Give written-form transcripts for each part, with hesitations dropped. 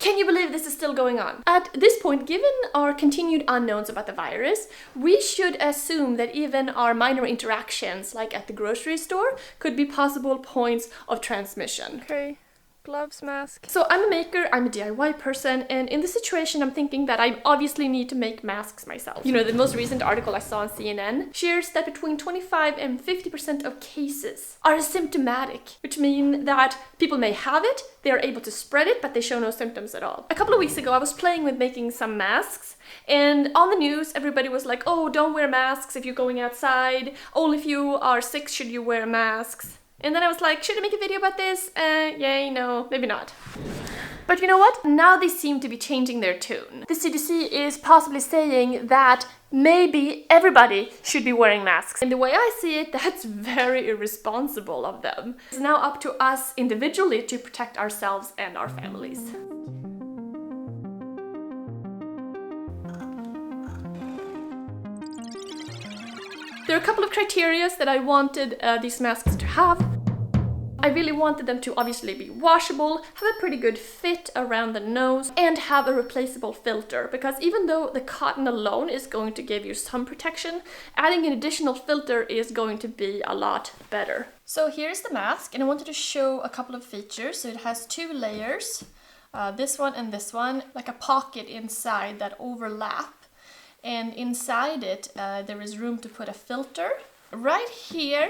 Can you believe this is still going on? At this point, given our continued unknowns about the virus, we should assume that even our minor interactions, like at the grocery store, could be possible points of transmission. Okay. Gloves, mask. So I'm a maker, I'm a DIY person, and in this situation I'm thinking that I obviously need to make masks myself. You know, the most recent article I saw on CNN shares that between 25 and 50% of cases are asymptomatic, which mean that people may have it, they are able to spread it, but they show no symptoms at all. A couple of weeks ago I was playing with making some masks, and on the news everybody was like, oh, don't wear masks if you're going outside, only if you are sick should you wear masks. And then I was like, should I make a video about this? Yay, no, maybe not. But you know what? Now they seem to be changing their tune. The CDC is possibly saying that maybe everybody should be wearing masks. And the way I see it, that's very irresponsible of them. It's now up to us individually to protect ourselves and our families. There are a couple of criteria that I wanted these masks to have. I really wanted them to obviously be washable, have a pretty good fit around the nose, and have a replaceable filter, because even though the cotton alone is going to give you some protection, adding an additional filter is going to be a lot better. So here's the mask, and I wanted to show a couple of features. So it has two layers, this one and this one, like a pocket inside that overlap. And inside it, there is room to put a filter. Right here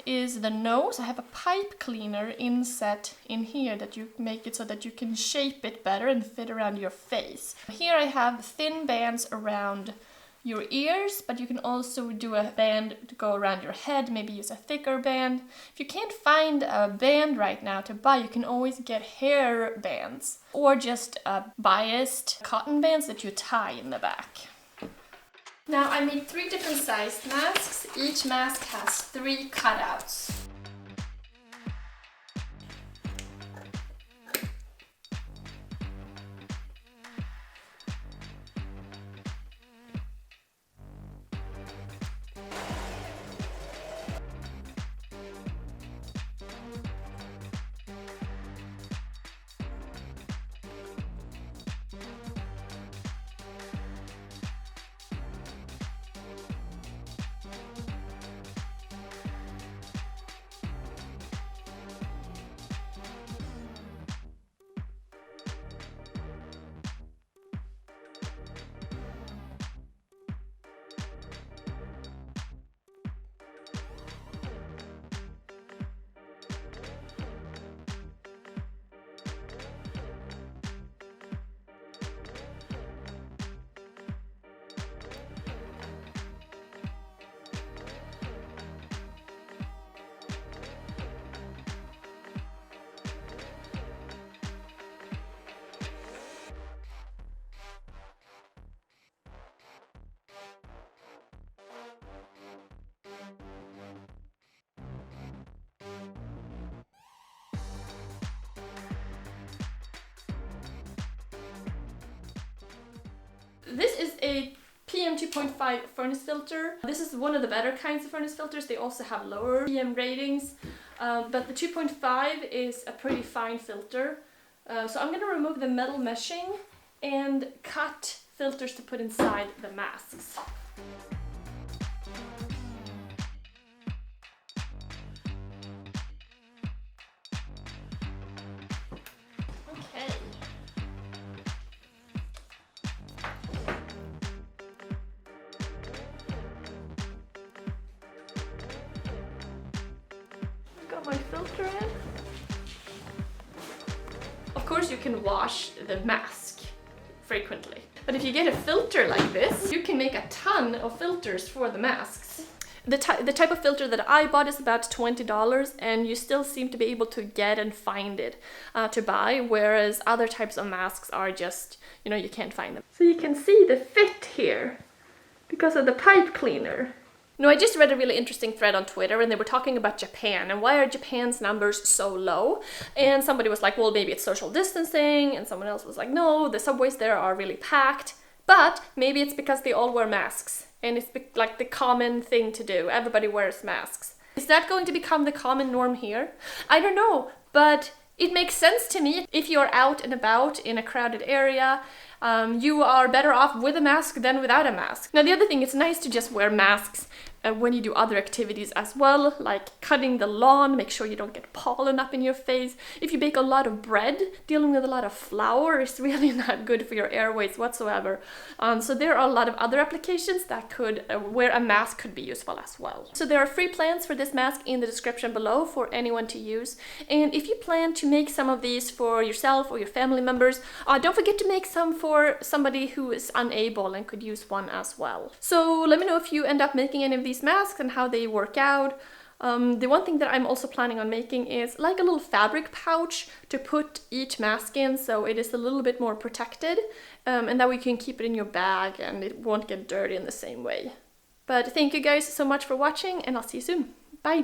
is the nose. I have a pipe cleaner inset in here that you make it so that you can shape it better and fit around your face. Here I have thin bands around your ears, but you can also do a band to go around your head, maybe use a thicker band. If you can't find a band right now to buy, you can always get hair bands or just biased cotton bands that you tie in the back. Now I made 3 different sized masks. Each mask has 3 cutouts. This is a PM 2.5 furnace filter. This is one of the better kinds of furnace filters. They also have lower PM ratings, but the 2.5 is a pretty fine filter. So I'm going to remove the metal meshing and cut filters to put inside the masks. Got my filter in. Of course you can wash the mask frequently, but if you get a filter like this, you can make a ton of filters for the masks. The type of filter that I bought is about $20, and you still seem to be able to get and find it to buy, whereas other types of masks are just, you know, you can't find them. So you can see the fit here because of the pipe cleaner. No, I just read a really interesting thread on Twitter, and they were talking about Japan and why are Japan's numbers so low? And somebody was like, well, maybe it's social distancing, and someone else was like, no, the subways there are really packed, but maybe it's because they all wear masks, and it's like the common thing to do. Everybody wears masks. Is that going to become the common norm here? I don't know, but It makes sense to me. If you're out and about in a crowded area, you are better off with a mask than without a mask. Now the other thing, it's nice to just wear masks when you do other activities as well, like cutting the lawn, make sure you don't get pollen up in your face. If you bake a lot of bread, dealing with a lot of flour is really not good for your airways whatsoever. So there are a lot of other applications that could, where a mask could be useful as well. So there are free plans for this mask in the description below for anyone to use. And if you plan to make some of these for yourself or your family members, don't forget to make some for somebody who is unable and could use one as well. So let me know if you end up making any of these masks and how they work out. The one thing that I'm also planning on making is like a little fabric pouch to put each mask in, so it is a little bit more protected, and that way you can keep it in your bag and it won't get dirty in the same way. But thank you guys so much for watching, and I'll see you soon.